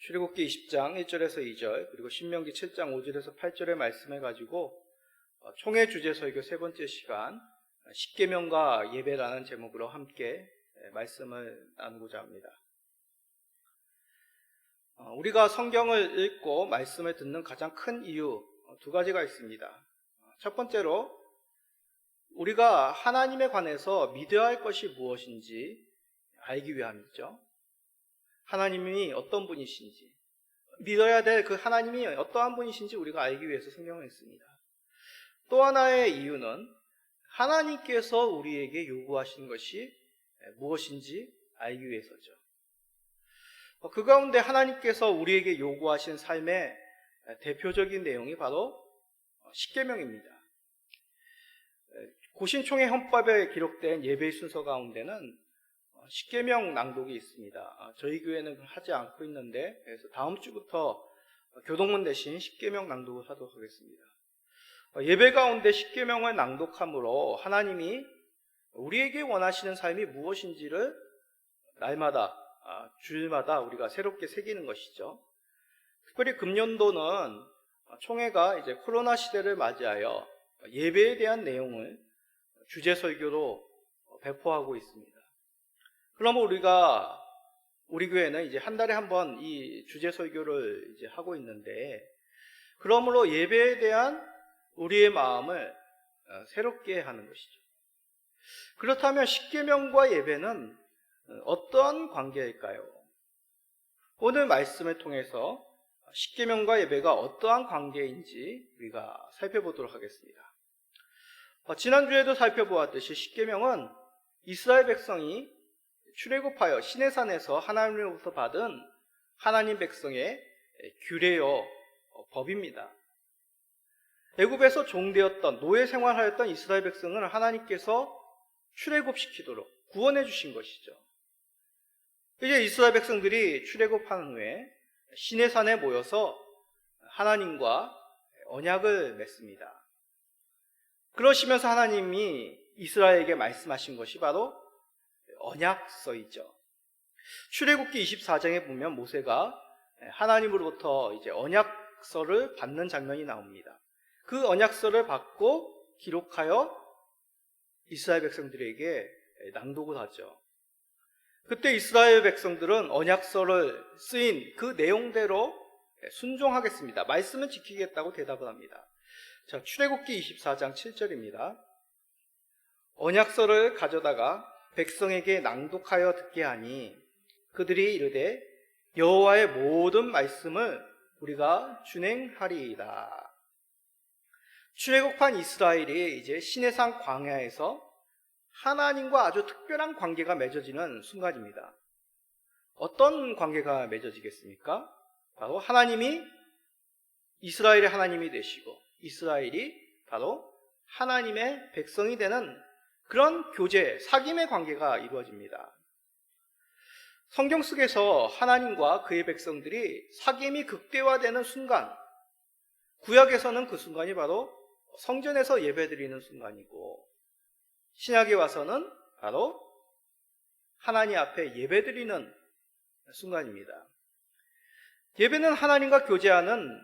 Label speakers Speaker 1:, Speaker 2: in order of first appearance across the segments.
Speaker 1: 출애굽기 20장 1절에서 2절 그리고 신명기 7장 5절에서 8절의 말씀을 가지고 총회 주제 설교 세 번째 시간 십계명과 예배라는 제목으로 함께 말씀을 나누고자 합니다. 우리가 성경을 읽고 말씀을 듣는 가장 큰 이유 두 가지가 있습니다. 첫 번째로 우리가 하나님에 관해서 믿어야 할 것이 무엇인지 알기 위함이죠. 하나님이 어떤 분이신지, 믿어야 될 그 하나님이 어떠한 분이신지 우리가 알기 위해서 성경을 읽습니다. 또 하나의 이유는 하나님께서 우리에게 요구하신 것이 무엇인지 알기 위해서죠. 그 가운데 하나님께서 우리에게 요구하신 삶의 대표적인 내용이 바로 십계명입니다. 고신총회 헌법에 기록된 예배의 순서 가운데는 십계명 낭독이 있습니다. 저희 교회는 하지 않고 있는데, 그래서 다음 주부터 교동문 대신 십계명 낭독을 하도록 하겠습니다. 예배 가운데 십계명을 낭독함으로 하나님이 우리에게 원하시는 삶이 무엇인지를 날마다, 주일마다 우리가 새롭게 새기는 것이죠. 특별히 금년도는 총회가 이제 코로나 시대를 맞이하여 예배에 대한 내용을 주제 설교로 배포하고 있습니다. 그러면 우리 교회는 이제 한 달에 한 번 이 주제 설교를 이제 하고 있는데, 그러므로 예배에 대한 우리의 마음을 새롭게 하는 것이죠. 그렇다면 십계명과 예배는 어떤 관계일까요? 오늘 말씀을 통해서 십계명과 예배가 어떠한 관계인지 우리가 살펴보도록 하겠습니다. 지난주에도 살펴보았듯이 십계명은 이스라엘 백성이 출애굽하여 시내산에서 하나님으로부터 받은 하나님 백성의 규례요 법입니다. 애굽에서 종되었던 노예 생활하였던 이스라엘 백성을 하나님께서 출애굽시키도록 구원해 주신 것이죠. 이제 이스라엘 백성들이 출애굽한 후에 시내산에 모여서 하나님과 언약을 맺습니다. 그러시면서 하나님이 이스라엘에게 말씀하신 것이 바로 언약서이죠. 출애굽기 24장에 보면 모세가 하나님으로부터 이제 언약서를 받는 장면이 나옵니다. 그 언약서를 받고 기록하여 이스라엘 백성들에게 낭독을 하죠. 그때 이스라엘 백성들은 언약서를 쓰인 그 내용대로 순종하겠습니다. 말씀은 지키겠다고 대답을 합니다. 자, 출애굽기 24장 7절입니다. 언약서를 가져다가 백성에게 낭독하여 듣게 하니 그들이 이르되 여호와의 모든 말씀을 우리가 준행하리이다. 출애굽한 이스라엘이 이제 시내산 광야에서 하나님과 아주 특별한 관계가 맺어지는 순간입니다. 어떤 관계가 맺어지겠습니까? 바로 하나님이 이스라엘의 하나님이 되시고 이스라엘이 바로 하나님의 백성이 되는 그런 교제, 사귐의 관계가 이루어집니다. 성경 속에서 하나님과 그의 백성들이 사귐이 극대화되는 순간, 구약에서는 그 순간이 바로 성전에서 예배드리는 순간이고, 신약에 와서는 바로 하나님 앞에 예배드리는 순간입니다. 예배는 하나님과 교제하는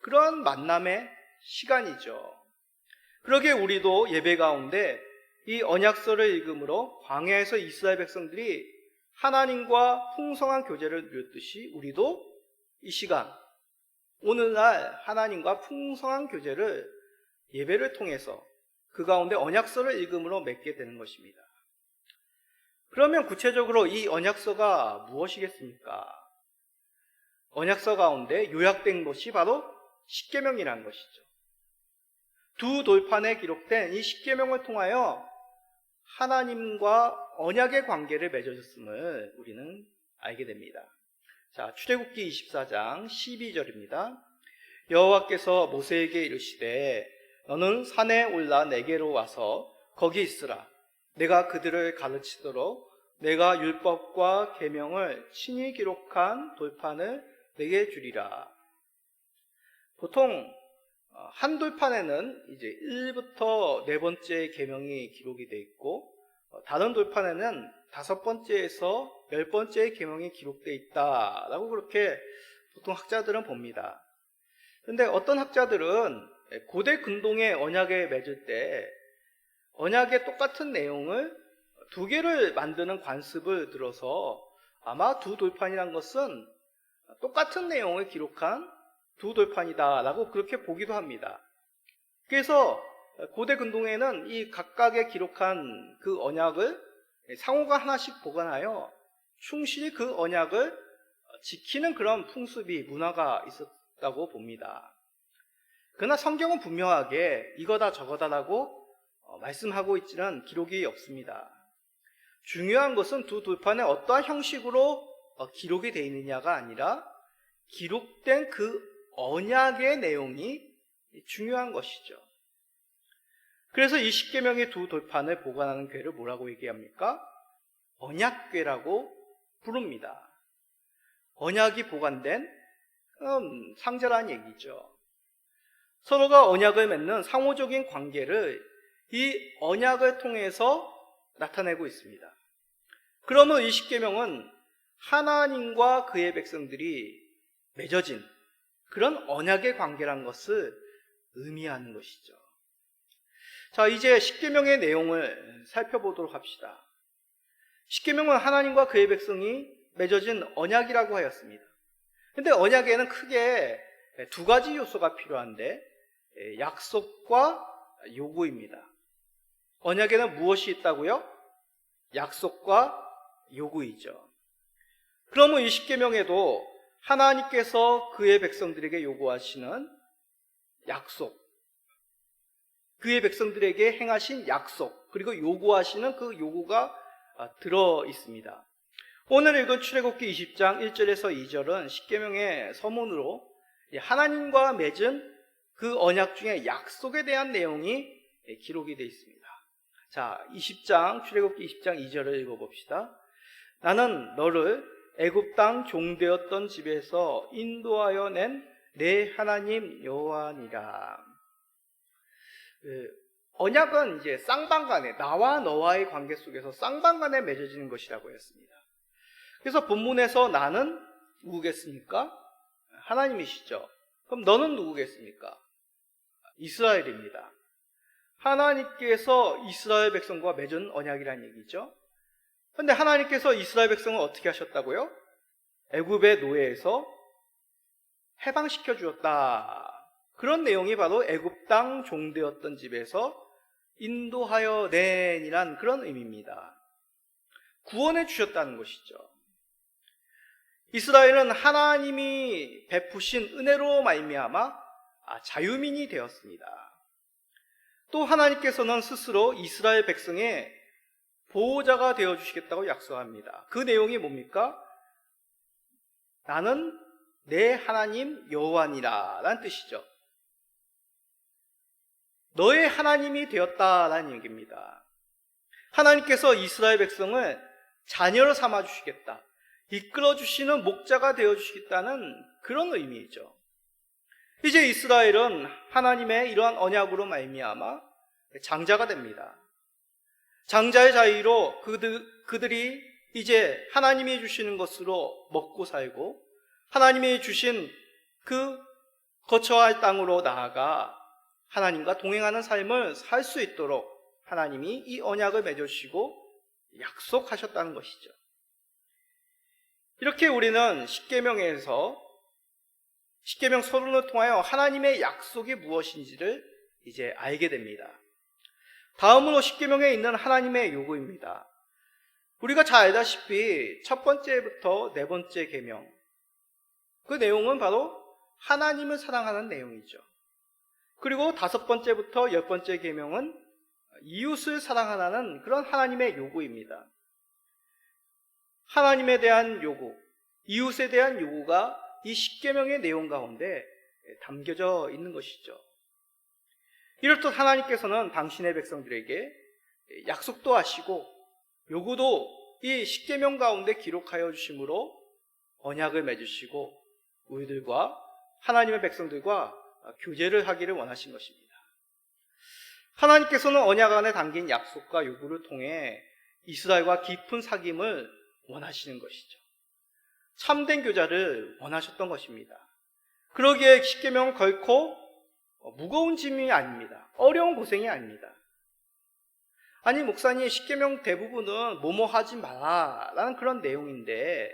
Speaker 1: 그런 만남의 시간이죠. 그러기에 우리도 예배 가운데 이 언약서를 읽음으로 광야에서 이스라엘 백성들이 하나님과 풍성한 교제를 누렸듯이 우리도 이 시간, 오늘날 하나님과 풍성한 교제를 예배를 통해서 그 가운데 언약서를 읽음으로 맺게 되는 것입니다. 그러면 구체적으로 이 언약서가 무엇이겠습니까? 언약서 가운데 요약된 것이 바로 십계명이라는 것이죠. 두 돌판에 기록된 이 십계명을 통하여 하나님과 언약의 관계를 맺어졌음을 우리는 알게 됩니다. 자, 출애굽기 24장 12절입니다. 여호와께서 모세에게 이르시되 너는 산에 올라 내게로 와서 거기 있으라. 내가 그들을 가르치도록 내가 율법과 계명을 친히 기록한 돌판을 내게 주리라. 보통 한 돌판에는 이제 1부터 4번째 계명이 기록이 되어 있고, 다른 돌판에는 5번째에서 10번째의 계명이 기록되어 있다라고 그렇게 보통 학자들은 봅니다. 그런데 어떤 학자들은 고대 근동의 언약에 맺을 때 언약의 똑같은 내용을 두 개를 만드는 관습을 들어서 아마 두 돌판이란 것은 똑같은 내용을 기록한 두 돌판이다라고 그렇게 보기도 합니다. 그래서 고대 근동에는 이 각각의 기록한 그 언약을 상호가 하나씩 보관하여 충실히 그 언약을 지키는 그런 풍습이, 문화가 있었다고 봅니다. 그러나 성경은 분명하게 이거다 저거다라고 말씀하고 있지는 기록이 없습니다. 중요한 것은 두 돌판에 어떠한 형식으로 기록이 되어 있느냐가 아니라 기록된 그 언약의 내용이 중요한 것이죠. 그래서 이 십계명의 두 돌판을 보관하는 궤를 뭐라고 얘기합니까? 언약궤라고 부릅니다. 언약이 보관된 상자라는 얘기죠. 서로가 언약을 맺는 상호적인 관계를 이 언약을 통해서 나타내고 있습니다. 그러면 이 십계명은 하나님과 그의 백성들이 맺어진 그런 언약의 관계란 것을 의미하는 것이죠. 자, 이제 십계명의 내용을 살펴보도록 합시다. 십계명은 하나님과 그의 백성이 맺어진 언약이라고 하였습니다. 그런데 언약에는 크게 두 가지 요소가 필요한데 약속과 요구입니다. 언약에는 무엇이 있다고요? 약속과 요구이죠. 그러면 이 십계명에도 하나님께서 그의 백성들에게 요구하시는 약속, 그의 백성들에게 행하신 약속, 그리고 요구하시는 그 요구가 들어 있습니다. 오늘 읽은 출애굽기 20장 1절에서 2절은 십계명의 서문으로 하나님과 맺은 그 언약 중에 약속에 대한 내용이 기록이 되어 있습니다. 자, 출애굽기 20장 2절을 읽어봅시다. 나는 너를 애굽 땅 종되었던 집에서 인도하여 낸 내 하나님 여호와니라. 언약은 이제 쌍방간에, 나와 너와의 관계 속에서 쌍방간에 맺어지는 것이라고 했습니다. 그래서 본문에서 나는 누구겠습니까? 하나님이시죠. 그럼 너는 누구겠습니까? 이스라엘입니다. 하나님께서 이스라엘 백성과 맺은 언약이라는 얘기죠. 그런데 하나님께서 이스라엘 백성을 어떻게 하셨다고요? 애굽의 노예에서 해방시켜 주었다. 그런 내용이 바로 애굽 땅 종되었던 집에서 인도하여 낸이란 그런 의미입니다. 구원해 주셨다는 것이죠. 이스라엘은 하나님이 베푸신 은혜로 말미암아 자유민이 되었습니다. 또 하나님께서는 스스로 이스라엘 백성의 보호자가 되어주시겠다고 약속합니다. 그 내용이 뭡니까? 나는 내 하나님 여호와니라 라는 뜻이죠. 너의 하나님이 되었다라는 얘기입니다. 하나님께서 이스라엘 백성을 자녀로 삼아주시겠다, 이끌어주시는 목자가 되어주시겠다는 그런 의미이죠. 이제 이스라엘은 하나님의 이러한 언약으로 말미암아 장자가 됩니다. 장자의 자유로 그들이 이제 하나님이 주시는 것으로 먹고 살고 하나님이 주신 그 거처할 땅으로 나아가 하나님과 동행하는 삶을 살 수 있도록 하나님이 이 언약을 맺으시고 약속하셨다는 것이죠. 이렇게 우리는 십계명에서 십계명 서론을 통하여 하나님의 약속이 무엇인지를 이제 알게 됩니다. 다음으로 십계명에 있는 하나님의 요구입니다. 우리가 잘 알다시피 첫 번째부터 네 번째 계명, 그 내용은 바로 하나님을 사랑하는 내용이죠. 그리고 다섯 번째부터 열 번째 계명은 이웃을 사랑하라는 그런 하나님의 요구입니다. 하나님에 대한 요구, 이웃에 대한 요구가 이 십계명의 내용 가운데 담겨져 있는 것이죠. 이렇듯 하나님께서는 당신의 백성들에게 약속도 하시고 요구도 이 십계명 가운데 기록하여 주심으로 언약을 맺으시고 우리들과 하나님의 백성들과 교제를 하기를 원하신 것입니다. 하나님께서는 언약 안에 담긴 약속과 요구를 통해 이스라엘과 깊은 사귐을 원하시는 것이죠. 참된 교자를 원하셨던 것입니다. 그러기에 십계명은 결코 무거운 짐이 아닙니다. 어려운 고생이 아닙니다. 아니 목사님, 십계명 대부분은 뭐뭐 하지 마라 라는 그런 내용인데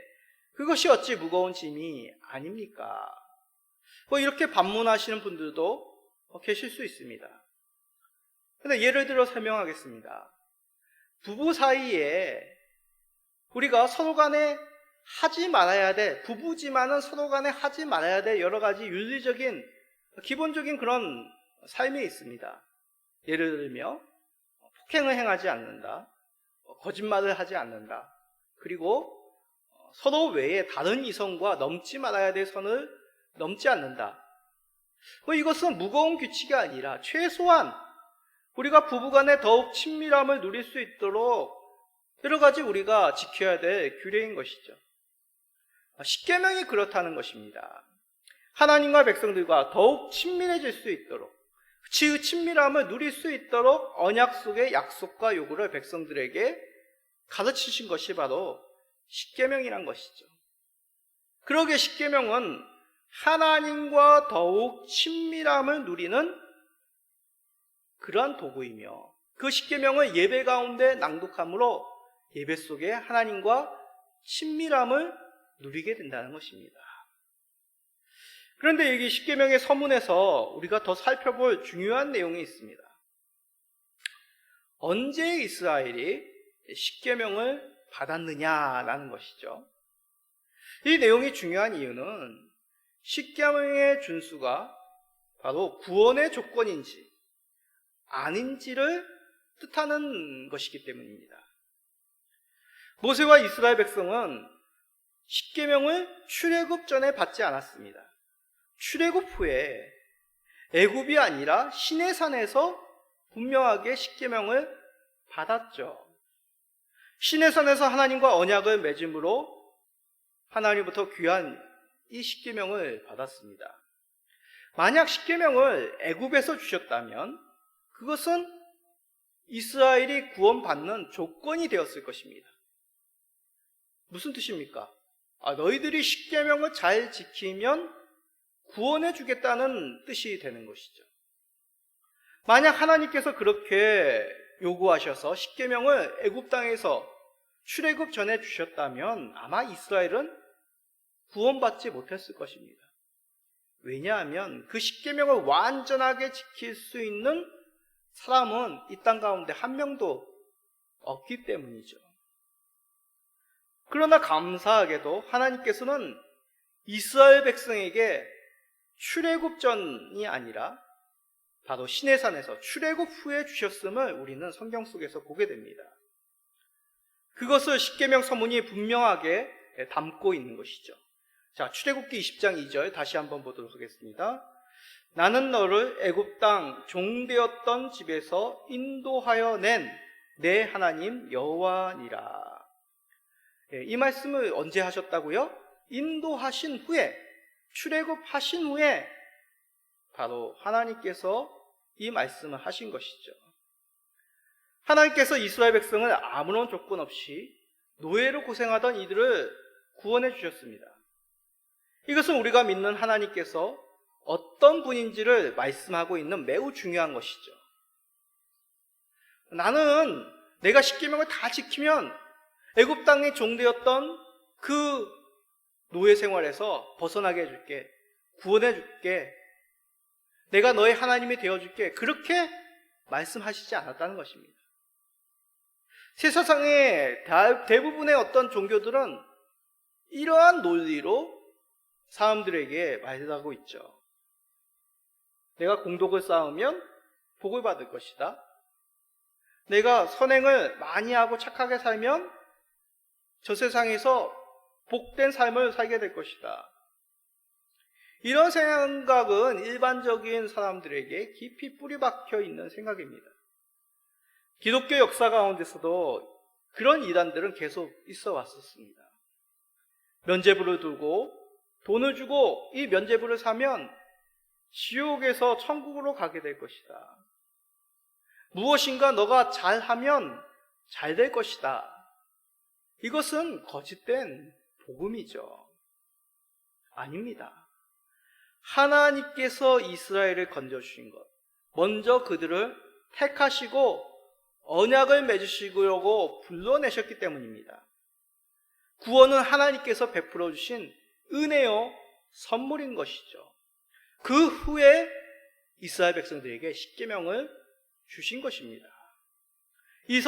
Speaker 1: 그것이 어찌 무거운 짐이 아닙니까? 이렇게 반문하시는 분들도 계실 수 있습니다. 근데 예를 들어 설명하겠습니다. 부부 사이에 우리가 서로 간에 하지 말아야 돼, 부부지만은 서로 간에 하지 말아야 돼 여러 가지 윤리적인 기본적인 그런 삶이 있습니다. 예를 들면 폭행을 행하지 않는다, 거짓말을 하지 않는다, 그리고 서로 외에 다른 이성과 넘지 말아야 될 선을 넘지 않는다. 이것은 무거운 규칙이 아니라 최소한 우리가 부부간에 더욱 친밀함을 누릴 수 있도록 여러 가지 우리가 지켜야 될 규례인 것이죠. 십계명이 그렇다는 것입니다. 하나님과 백성들과 더욱 친밀해질 수 있도록, 그 친밀함을 누릴 수 있도록 언약 속의 약속과 요구를 백성들에게 가르치신 것이 바로 십계명이란 것이죠. 그러기에 십계명은 하나님과 더욱 친밀함을 누리는 그러한 도구이며, 그 십계명을 예배 가운데 낭독함으로 예배 속에 하나님과 친밀함을 누리게 된다는 것입니다. 그런데 여기 십계명의 서문에서 우리가 더 살펴볼 중요한 내용이 있습니다. 언제 이스라엘이 십계명을 받았느냐라는 것이죠. 이 내용이 중요한 이유는 십계명의 준수가 바로 구원의 조건인지 아닌지를 뜻하는 것이기 때문입니다. 모세와 이스라엘 백성은 십계명을 출애굽 전에 받지 않았습니다. 출애굽 후에 애굽이 아니라 시내산에서 분명하게 십계명을 받았죠. 시내산에서 하나님과 언약을 맺음으로 하나님부터 귀한 이 십계명을 받았습니다. 만약 십계명을 애굽에서 주셨다면 그것은 이스라엘이 구원받는 조건이 되었을 것입니다. 무슨 뜻입니까? 너희들이 십계명을 잘 지키면 구원해 주겠다는 뜻이 되는 것이죠. 만약 하나님께서 그렇게 요구하셔서 십계명을 애굽 땅에서 출애굽 전에 주셨다면 아마 이스라엘은 구원받지 못했을 것입니다. 왜냐하면 그 십계명을 완전하게 지킬 수 있는 사람은 이 땅 가운데 한 명도 없기 때문이죠. 그러나 감사하게도 하나님께서는 이스라엘 백성에게 출애굽 전이 아니라 바로 시내산에서 출애굽 후에 주셨음을 우리는 성경 속에서 보게 됩니다. 그것을 십계명 서문이 분명하게 담고 있는 것이죠. 자, 출애굽기 20장 2절 다시 한번 보도록 하겠습니다. 나는 너를 애굽 땅 종되었던 집에서 인도하여 낸 내 하나님 여호와니라. 이 말씀을 언제 하셨다고요? 인도하신 후에, 출애굽하신 후에 바로 하나님께서 이 말씀을 하신 것이죠. 하나님께서 이스라엘 백성을 아무런 조건 없이 노예로 고생하던 이들을 구원해 주셨습니다. 이것은 우리가 믿는 하나님께서 어떤 분인지를 말씀하고 있는 매우 중요한 것이죠. 나는 내가 십계명을 다 지키면 애굽 땅에 종되었던 그 노예 생활에서 벗어나게 해줄게, 구원해 줄게, 내가 너의 하나님이 되어줄게, 그렇게 말씀하시지 않았다는 것입니다. 세상의 대부분의 어떤 종교들은 이러한 논리로 사람들에게 말하고 있죠. 내가 공덕을 쌓으면 복을 받을 것이다. 내가 선행을 많이 하고 착하게 살면 저 세상에서 복된 삶을 살게 될 것이다. 이런 생각은 일반적인 사람들에게 깊이 뿌리박혀 있는 생각입니다. 기독교 역사 가운데서도 그런 이단들은 계속 있어 왔었습니다. 면죄부를 두고 돈을 주고 이 면죄부를 사면 지옥에서 천국으로 가게 될 것이다. 무엇인가 너가 잘하면 잘 될 것이다. 이것은 거짓된 복음이죠. 아닙니다. 하나님께서 이스라엘을 건져주신 것, 먼저 그들을 택하시고 언약을 맺으시려고 불러내셨기 때문입니다. 구원은 하나님께서 베풀어 주신 은혜요 선물인 것이죠. 그 후에 이스라엘 백성들에게 십계명을 주신 것입니다. 이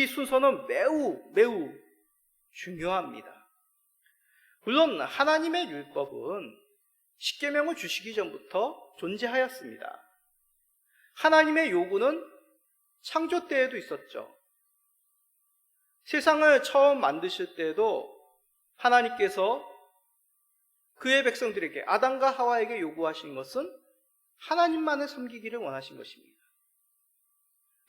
Speaker 1: 순서는 매우 중요합니다. 물론 하나님의 율법은 십계명을 주시기 전부터 존재하였습니다. 하나님의 요구는 창조 때에도 있었죠. 세상을 처음 만드실 때에도 하나님께서 그의 백성들에게, 아담과 하와에게 요구하신 것은 하나님만을 섬기기를 원하신 것입니다.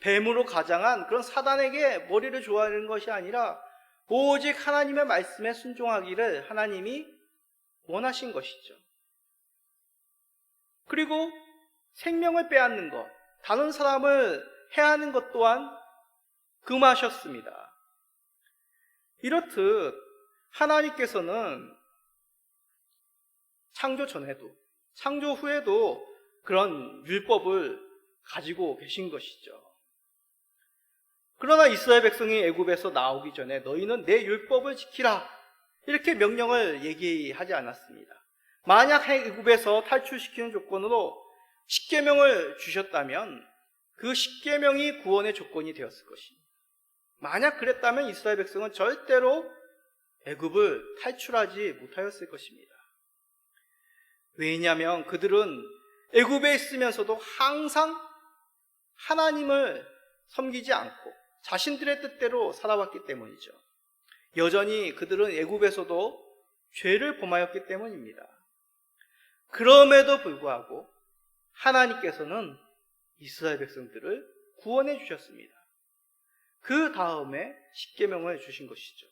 Speaker 1: 뱀으로 가장한 그런 사단에게 머리를 조아리는 것이 아니라 오직 하나님의 말씀에 순종하기를 하나님이 원하신 것이죠. 그리고 생명을 빼앗는 것, 다른 사람을 해하는 것 또한 금하셨습니다. 이렇듯 하나님께서는 창조 전에도 창조 후에도 그런 율법을 가지고 계신 것이죠. 그러나 이스라엘 백성이 애굽에서 나오기 전에 너희는 내 율법을 지키라, 이렇게 명령을 얘기하지 않았습니다. 만약 애굽에서 탈출시키는 조건으로 십계명을 주셨다면 그 십계명이 구원의 조건이 되었을 것입니다. 만약 그랬다면 이스라엘 백성은 절대로 애굽을 탈출하지 못하였을 것입니다. 왜냐하면 그들은 애굽에 있으면서도 항상 하나님을 섬기지 않고 자신들의 뜻대로 살아왔기 때문이죠. 여전히 그들은 애굽에서도 죄를 범하였기 때문입니다. 그럼에도 불구하고 하나님께서는 이스라엘 백성들을 구원해 주셨습니다. 그 다음에 십계명을 주신 것이죠.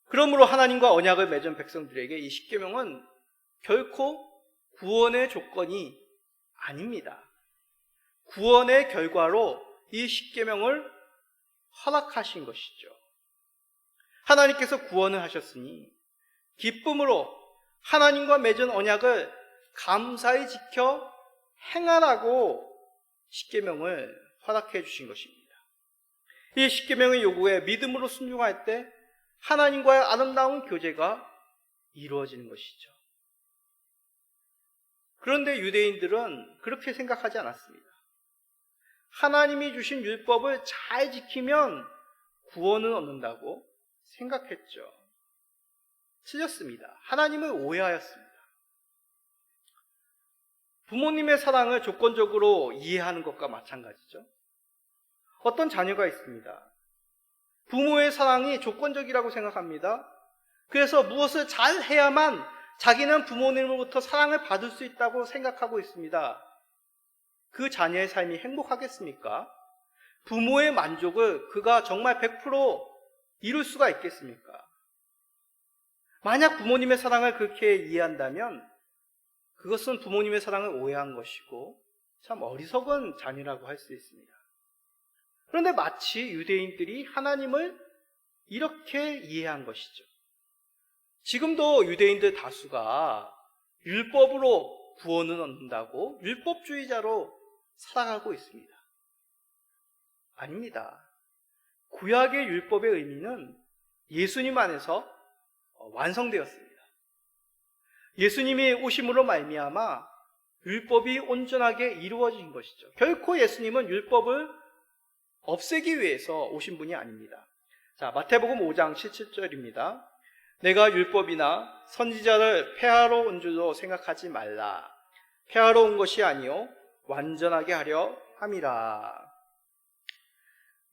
Speaker 1: 그러므로 하나님과 언약을 맺은 백성들에게 이 십계명은 결코 구원의 조건이 아닙니다. 구원의 결과로 이 십계명을 허락하신 것이죠. 하나님께서 구원을 하셨으니 기쁨으로 하나님과 맺은 언약을 감사히 지켜 행하라고 십계명을 허락해 주신 것입니다. 이 십계명의 요구에 믿음으로 순종할 때 하나님과의 아름다운 교제가 이루어지는 것이죠. 그런데 유대인들은 그렇게 생각하지 않았습니다. 하나님이 주신 율법을 잘 지키면 구원을 얻는다고 생각했죠. 틀렸습니다. 하나님을 오해하였습니다. 부모님의 사랑을 조건적으로 이해하는 것과 마찬가지죠. 어떤 자녀가 있습니다. 부모의 사랑이 조건적이라고 생각합니다. 그래서 무엇을 잘 해야만 자기는 부모님으로부터 사랑을 받을 수 있다고 생각하고 있습니다. 그 자녀의 삶이 행복하겠습니까? 부모의 만족을 그가 정말 100% 이룰 수가 있겠습니까? 만약 부모님의 사랑을 그렇게 이해한다면 그것은 부모님의 사랑을 오해한 것이고 참 어리석은 자녀라고 할 수 있습니다. 그런데 마치 유대인들이 하나님을 이렇게 이해한 것이죠. 지금도 유대인들 다수가 율법으로 구원을 얻는다고 율법주의자로 살아가고 있습니다. 아닙니다. 구약의 율법의 의미는 예수님 안에서 완성되었습니다. 예수님이 오심으로 말미암아 율법이 온전하게 이루어진 것이죠. 결코 예수님은 율법을 없애기 위해서 오신 분이 아닙니다. 자, 마태복음 5장 17절입니다. 내가 율법이나 선지자를 폐하러 온 줄로 생각하지 말라. 폐하러 온 것이 아니요 완전하게 하려 함이라.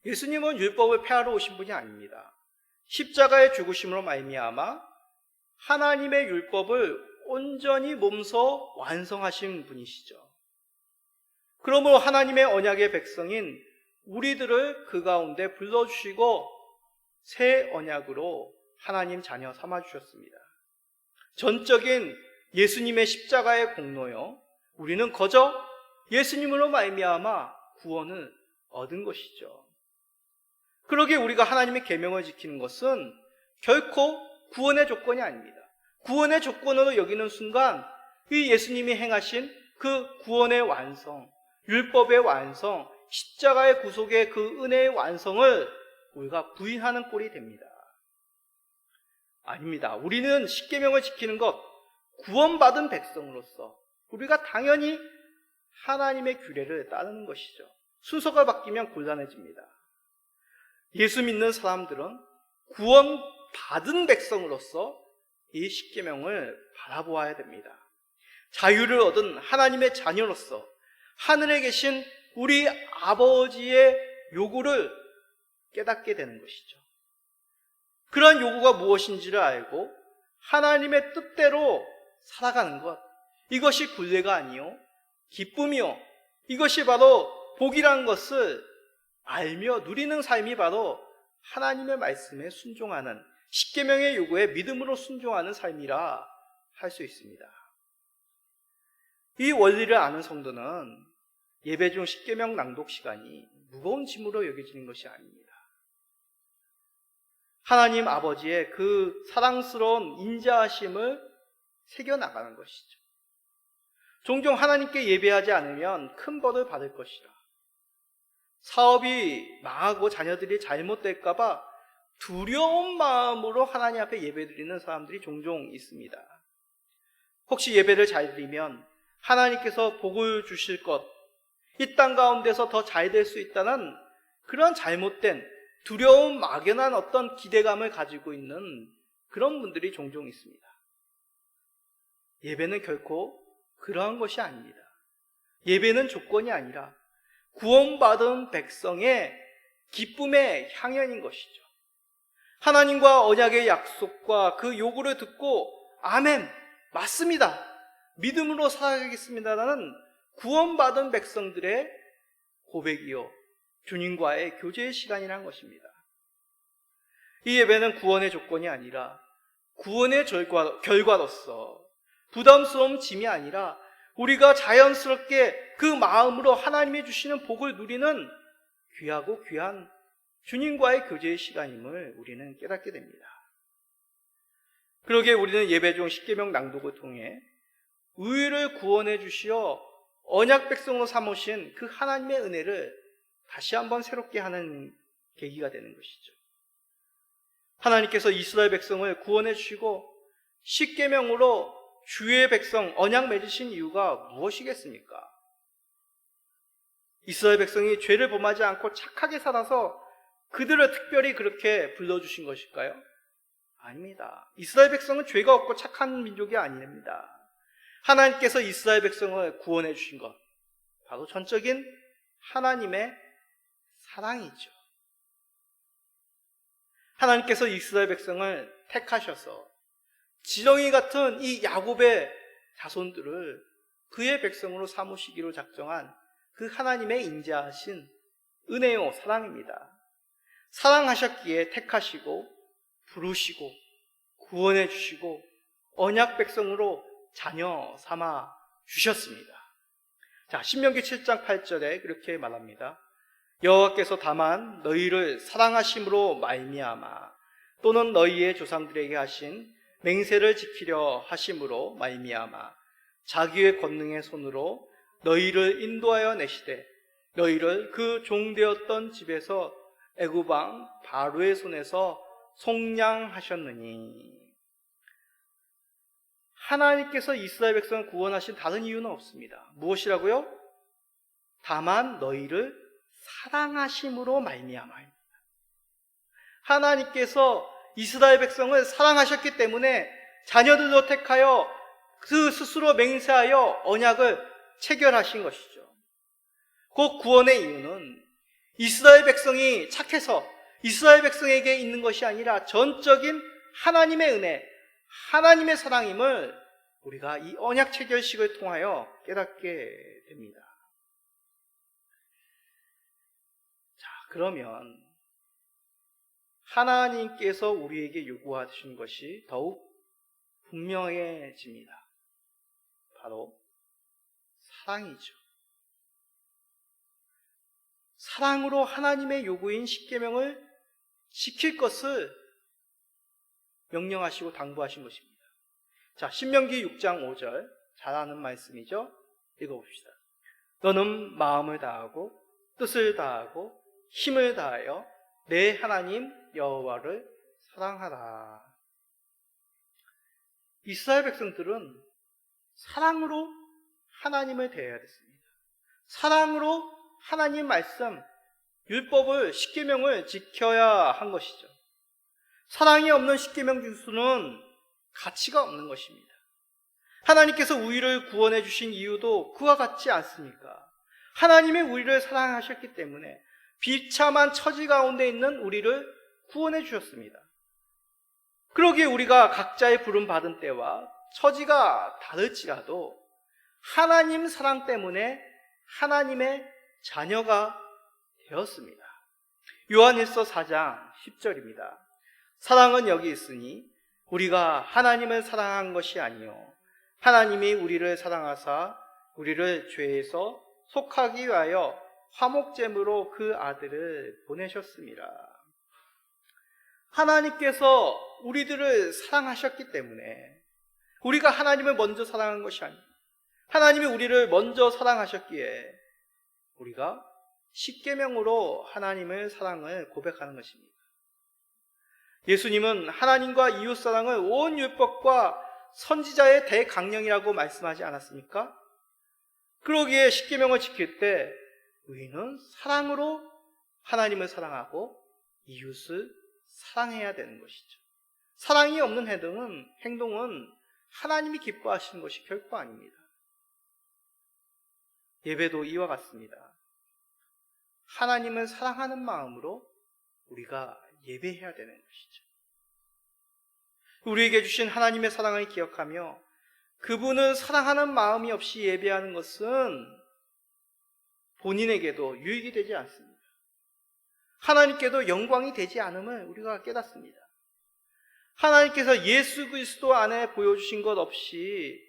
Speaker 1: 예수님은 율법을 폐하러 오신 분이 아닙니다. 십자가의 죽으심으로 말미암아 하나님의 율법을 온전히 몸소 완성하신 분이시죠. 그러므로 하나님의 언약의 백성인 우리들을 그 가운데 불러주시고 새 언약으로 하나님 자녀 삼아주셨습니다. 전적인 예수님의 십자가의 공로요, 우리는 거저 예수님으로 말미암아 구원을 얻은 것이죠. 그러기에 우리가 하나님의 계명을 지키는 것은 결코 구원의 조건이 아닙니다. 구원의 조건으로 여기는 순간 이 예수님이 행하신 그 구원의 완성, 율법의 완성, 십자가의 구속의 그 은혜의 완성을 우리가 부인하는 꼴이 됩니다. 아닙니다. 우리는 십계명을 지키는 것, 구원받은 백성으로서 우리가 당연히 하나님의 규례를 따르는 것이죠. 순서가 바뀌면 곤란해집니다. 예수 믿는 사람들은 구원받은 백성으로서 이 십계명을 바라보아야 됩니다. 자유를 얻은 하나님의 자녀로서 하늘에 계신 우리 아버지의 요구를 깨닫게 되는 것이죠. 그런 요구가 무엇인지를 알고 하나님의 뜻대로 살아가는 것, 이것이 굴레가 아니요 기쁨이요, 이것이 바로 복이라는 것을 알며 누리는 삶이 바로 하나님의 말씀에 순종하는, 십계명의 요구에 믿음으로 순종하는 삶이라 할 수 있습니다. 이 원리를 아는 성도는 예배 중 십계명 낭독 시간이 무거운 짐으로 여겨지는 것이 아닙니다. 하나님 아버지의 그 사랑스러운 인자하심을 새겨나가는 것이죠. 종종 하나님께 예배하지 않으면 큰 벌을 받을 것이라, 사업이 망하고 자녀들이 잘못될까 봐 두려운 마음으로 하나님 앞에 예배드리는 사람들이 종종 있습니다. 혹시 예배를 잘 드리면 하나님께서 복을 주실 것, 이 땅 가운데서 더 잘 될 수 있다는 그런 잘못된 두려움, 막연한 어떤 기대감을 가지고 있는 그런 분들이 종종 있습니다. 예배는 결코 그러한 것이 아닙니다. 예배는 조건이 아니라 구원받은 백성의 기쁨의 향연인 것이죠. 하나님과 언약의 약속과 그 요구를 듣고 아멘, 맞습니다, 믿음으로 살아가겠습니다라는 구원받은 백성들의 고백이요, 주님과의 교제의 시간이라는 것입니다. 이 예배는 구원의 조건이 아니라 구원의 결과로서 부담스러운 짐이 아니라 우리가 자연스럽게 그 마음으로 하나님이 주시는 복을 누리는 귀하고 귀한 주님과의 교제의 시간임을 우리는 깨닫게 됩니다. 그러기에 우리는 예배 중 십계명 낭독을 통해 의를 구원해 주시어 언약 백성으로 삼으신 그 하나님의 은혜를 다시 한번 새롭게 하는 계기가 되는 것이죠. 하나님께서 이스라엘 백성을 구원해 주시고 십계명으로 주의 백성 언약 맺으신 이유가 무엇이겠습니까? 이스라엘 백성이 죄를 범하지 않고 착하게 살아서 그들을 특별히 그렇게 불러주신 것일까요? 아닙니다. 이스라엘 백성은 죄가 없고 착한 민족이 아닙니다. 하나님께서 이스라엘 백성을 구원해 주신 것, 바로 전적인 하나님의 사랑이죠. 하나님께서 이스라엘 백성을 택하셔서 지렁이 같은 이 야곱의 자손들을 그의 백성으로 삼으시기로 작정한 그 하나님의 인자하신 은혜요 사랑입니다. 사랑하셨기에 택하시고 부르시고 구원해 주시고 언약 백성으로 자녀 삼아 주셨습니다. 자, 신명기 7장 8절에 그렇게 말합니다. 여호와께서 다만 너희를 사랑하심으로 말미암아 또는 너희의 조상들에게 하신 맹세를 지키려 하심으로 말미암아 자기의 권능의 손으로 너희를 인도하여 내시되 너희를 그 종되었던 집에서 애굽 왕 바로의 손에서 속량하셨느니. 하나님께서 이스라엘 백성을 구원하신 다른 이유는 없습니다. 무엇이라고요? 다만 너희를 사랑하심으로 말미암아입니다. 하나님께서 이스라엘 백성을 사랑하셨기 때문에 자녀들로 택하여 그 스스로 맹세하여 언약을 체결하신 것이죠. 그 구원의 이유는 이스라엘 백성이 착해서 이스라엘 백성에게 있는 것이 아니라 전적인 하나님의 은혜, 하나님의 사랑임을 우리가 이 언약 체결식을 통하여 깨닫게 됩니다. 자, 그러면 하나님께서 우리에게 요구하신 것이 더욱 분명해집니다. 바로 사랑이죠. 사랑으로 하나님의 요구인 십계명을 지킬 것을 명령하시고 당부하신 것입니다. 자, 신명기 6장 5절 잘 아는 말씀이죠. 읽어봅시다. 너는 마음을 다하고 뜻을 다하고 힘을 다하여 내 하나님 여호와를 사랑하라. 이스라엘 백성들은 사랑으로 하나님을 대해야 됐습니다. 사랑으로 하나님 말씀, 율법을, 십계명을 지켜야 한 것이죠. 사랑이 없는 십계명 준수는 가치가 없는 것입니다. 하나님께서 우리를 구원해 주신 이유도 그와 같지 않습니까? 하나님이 우리를 사랑하셨기 때문에 비참한 처지 가운데 있는 우리를 구원해 주셨습니다. 그러기에 우리가 각자의 부름 받은 때와 처지가 다를지라도 하나님 사랑 때문에 하나님의 자녀가 되었습니다. 요한일서 4장 10절입니다. 사랑은 여기 있으니 우리가 하나님을 사랑한 것이 아니요 하나님이 우리를 사랑하사 우리를 죄에서 속하기 위하여 화목제물로 그 아들을 보내셨습니다. 하나님께서 우리들을 사랑하셨기 때문에 우리가 하나님을 먼저 사랑한 것이 아니고 하나님이 우리를 먼저 사랑하셨기에 우리가 십계명으로 하나님의 사랑을 고백하는 것입니다. 예수님은 하나님과 이웃사랑을 온 율법과 선지자의 대강령이라고 말씀하지 않았습니까? 그러기에 십계명을 지킬 때 우리는 사랑으로 하나님을 사랑하고 이웃을 사랑해야 되는 것이죠. 사랑이 없는 행동은 하나님이 기뻐하시는 것이 결코 아닙니다. 예배도 이와 같습니다. 하나님을 사랑하는 마음으로 우리가 예배해야 되는 것이죠. 우리에게 주신 하나님의 사랑을 기억하며 그분을 사랑하는 마음이 없이 예배하는 것은 본인에게도 유익이 되지 않습니다. 하나님께도 영광이 되지 않음을 우리가 깨닫습니다. 하나님께서 예수 그리스도 안에 보여주신 것 없이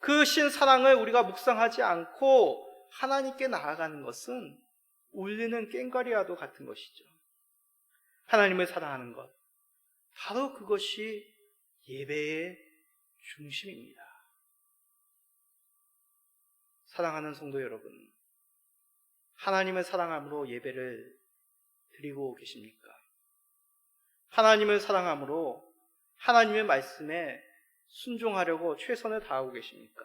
Speaker 1: 그 신 사랑을 우리가 묵상하지 않고 하나님께 나아가는 것은 울리는 꽹과리와도 같은 것이죠. 하나님을 사랑하는 것, 바로 그것이 예배의 중심입니다. 사랑하는 성도 여러분, 하나님을 사랑함으로 예배를 드리고 계십니까? 하나님을 사랑함으로 하나님의 말씀에 순종하려고 최선을 다하고 계십니까?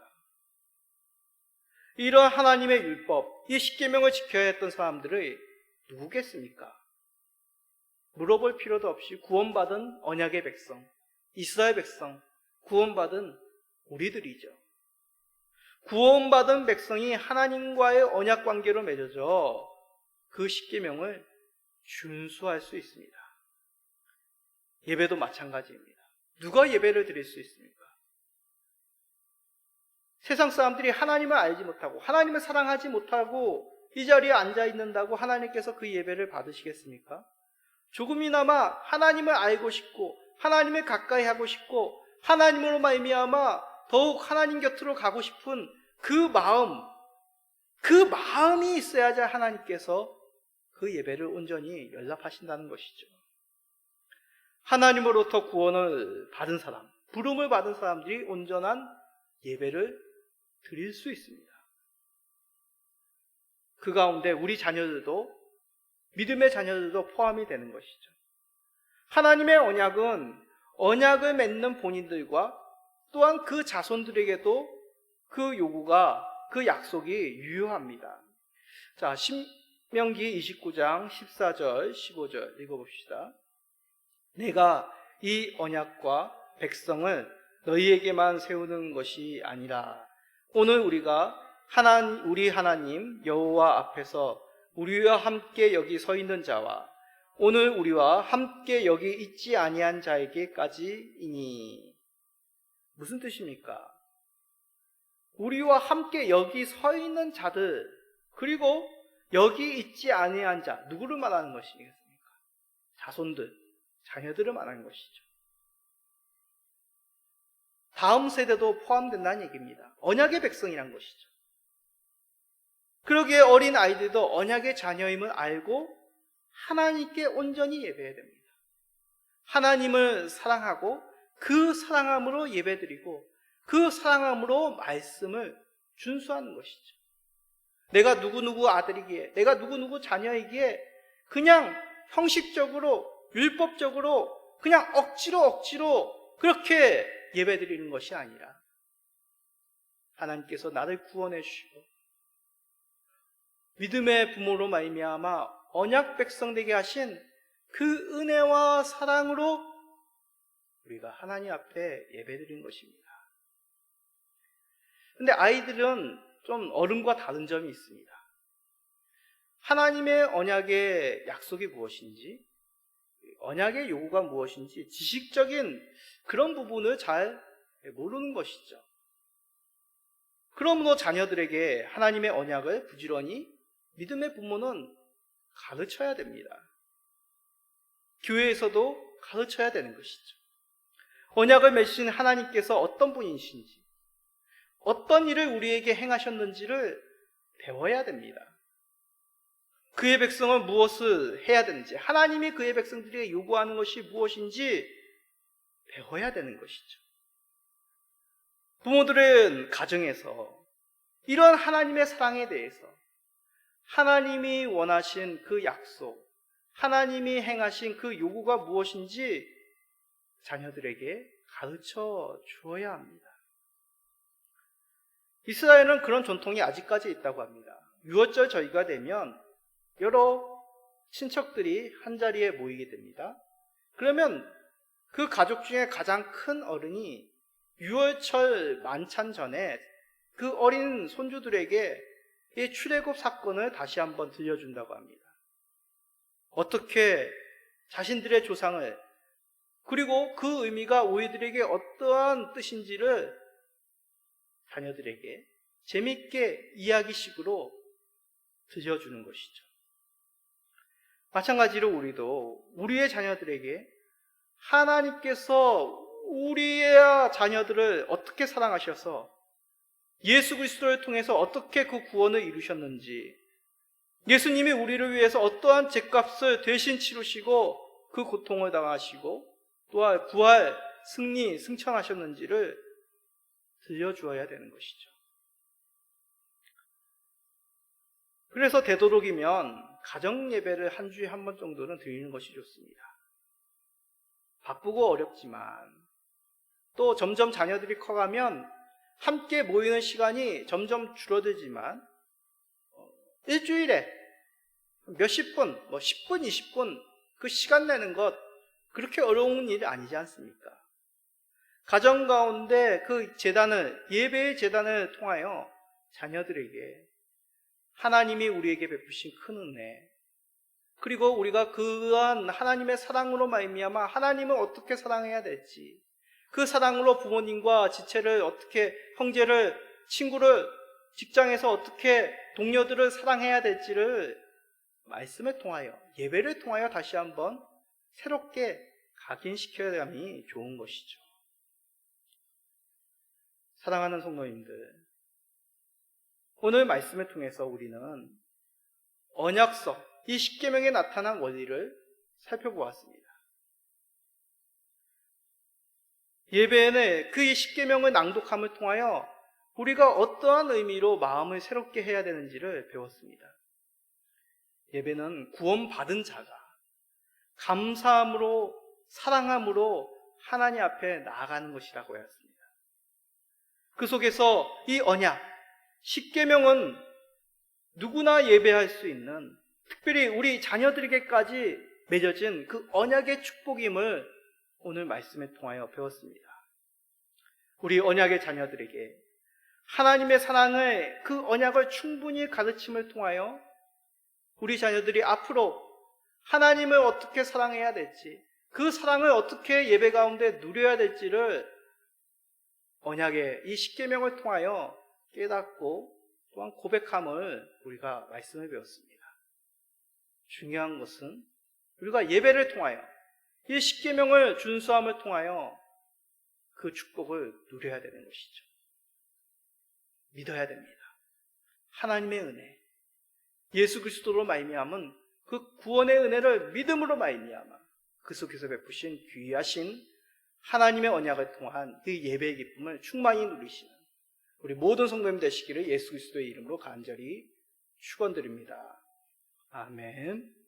Speaker 1: 이런 하나님의 율법, 이 십계명을 지켜야 했던 사람들이 누구겠습니까? 물어볼 필요도 없이 구원받은 언약의 백성, 이스라엘 백성, 구원받은 우리들이죠. 구원받은 백성이 하나님과의 언약 관계로 맺어져 그 십계명을 준수할 수 있습니다. 예배도 마찬가지입니다. 누가 예배를 드릴 수 있습니까? 세상 사람들이 하나님을 알지 못하고 하나님을 사랑하지 못하고 이 자리에 앉아 있는다고 하나님께서 그 예배를 받으시겠습니까? 조금이나마 하나님을 알고 싶고 하나님을 가까이 하고 싶고 하나님으로 말미암아 더욱 하나님 곁으로 가고 싶은 그 마음이 있어야지 하나님께서 그 예배를 온전히 연락하신다는 것이죠. 하나님으로부터 구원을 받은 사람, 부름을 받은 사람들이 온전한 예배를 드릴 수 있습니다. 그 가운데 우리 자녀들도, 믿음의 자녀들도 포함이 되는 것이죠. 하나님의 언약은 언약을 맺는 본인들과 또한 그 자손들에게도 그 요구가, 그 약속이 유효합니다. 자, 신명기 29장 14절, 15절 읽어봅시다. 내가 이 언약과 백성을 너희에게만 세우는 것이 아니라 오늘 우리가 우리 하나님 여호와 앞에서 우리와 함께 여기 서 있는 자와 오늘 우리와 함께 여기 있지 아니한 자에게까지이니. 무슨 뜻입니까? 우리와 함께 여기 서 있는 자들, 그리고 여기 있지 아니한 자, 누구를 말하는 것이겠습니까? 자손들, 자녀들을 말하는 것이죠. 다음 세대도 포함된다는 얘기입니다. 언약의 백성이란 것이죠. 그러기에 어린 아이들도 언약의 자녀임을 알고 하나님께 온전히 예배해야 됩니다. 하나님을 사랑하고 그 사랑함으로 예배드리고 그 사랑함으로 말씀을 준수하는 것이죠. 내가 누구누구 아들이기에, 내가 누구누구 자녀이기에 그냥 형식적으로, 율법적으로 그냥 억지로 그렇게 예배드리는 것이 아니라 하나님께서 나를 구원해 주시고 믿음의 부모로 말미암아 언약 백성 되게 하신 그 은혜와 사랑으로 우리가 하나님 앞에 예배드리는 것입니다. 근데 아이들은 좀 어른과 다른 점이 있습니다. 하나님의 언약의 약속이 무엇인지, 언약의 요구가 무엇인지 지식적인 그런 부분을 잘 모르는 것이죠. 그러므로 자녀들에게 하나님의 언약을 부지런히 믿음의 부모는 가르쳐야 됩니다. 교회에서도 가르쳐야 되는 것이죠. 언약을 맺으신 하나님께서 어떤 분이신지, 어떤 일을 우리에게 행하셨는지를 배워야 됩니다. 그의 백성은 무엇을 해야 되는지, 하나님이 그의 백성들에게 요구하는 것이 무엇인지 배워야 되는 것이죠. 부모들은 가정에서 이런 하나님의 사랑에 대해서 하나님이 원하신 그 약속, 하나님이 행하신 그 요구가 무엇인지 자녀들에게 가르쳐 주어야 합니다. 이스라엘은 그런 전통이 아직까지 있다고 합니다. 유월절 절기가 되면 여러 친척들이 한자리에 모이게 됩니다. 그러면 그 가족 중에 가장 큰 어른이 유월절 만찬 전에 그 어린 손주들에게 이 출애굽 사건을 다시 한번 들려준다고 합니다. 어떻게 자신들의 조상을, 그리고 그 의미가 우리들에게 어떠한 뜻인지를 자녀들에게 재미있게 이야기식으로 들려주는 것이죠. 마찬가지로 우리도 우리의 자녀들에게 하나님께서 우리의 자녀들을 어떻게 사랑하셔서 예수 그리스도를 통해서 어떻게 그 구원을 이루셨는지, 예수님이 우리를 위해서 어떠한 죗값을 대신 치르시고 그 고통을 당하시고 또한 부활, 승리, 승천하셨는지를 들려주어야 되는 것이죠. 그래서 되도록이면 가정 예배를 한 주에 한 번 정도는 드리는 것이 좋습니다. 바쁘고 어렵지만 또 점점 자녀들이 커가면 함께 모이는 시간이 점점 줄어들지만 일주일에 몇십 분, 10분, 20분 그 시간 내는 것 그렇게 어려운 일이 아니지 않습니까? 가정 가운데 그 제단을, 예배의 제단을 통하여 자녀들에게 하나님이 우리에게 베푸신 큰 은혜, 그리고 우리가 그러한 하나님의 사랑으로 말미암아 하나님을 어떻게 사랑해야 될지, 그 사랑으로 부모님과 지체를 어떻게, 형제를, 친구를, 직장에서 어떻게 동료들을 사랑해야 될지를 말씀을 통하여, 예배를 통하여 다시 한번 새롭게 각인시켜야 함이 좋은 것이죠. 사랑하는 성도님들, 오늘 말씀을 통해서 우리는 언약서, 이 십계명에 나타난 원리를 살펴보았습니다. 예배에는 그 십계명을 낭독함을 통하여 우리가 어떠한 의미로 마음을 새롭게 해야 되는지를 배웠습니다. 예배는 구원받은 자가 감사함으로, 사랑함으로 하나님 앞에 나아가는 것이라고 하였습니다. 그 속에서 이 언약, 십계명은 누구나 예배할 수 있는, 특별히 우리 자녀들에게까지 맺어진 그 언약의 축복임을 오늘 말씀에 통하여 배웠습니다. 우리 언약의 자녀들에게 하나님의 사랑을, 그 언약을 충분히 가르침을 통하여 우리 자녀들이 앞으로 하나님을 어떻게 사랑해야 될지, 그 사랑을 어떻게 예배 가운데 누려야 될지를 언약의 이 십계명을 통하여 깨닫고 또한 고백함을 우리가 말씀을 배웠습니다. 중요한 것은 우리가 예배를 통하여 이 십계명을 준수함을 통하여 그 축복을 누려야 되는 것이죠. 믿어야 됩니다. 하나님의 은혜, 예수 그리스도로 말미암은 그 구원의 은혜를 믿음으로 말미암아 그 속에서 베푸신 귀하신 하나님의 언약을 통한 그 예배의 기쁨을 충만히 누리시는 우리 모든 성도님 되시기를 예수 그리스도의 이름으로 간절히 축원드립니다. 아멘.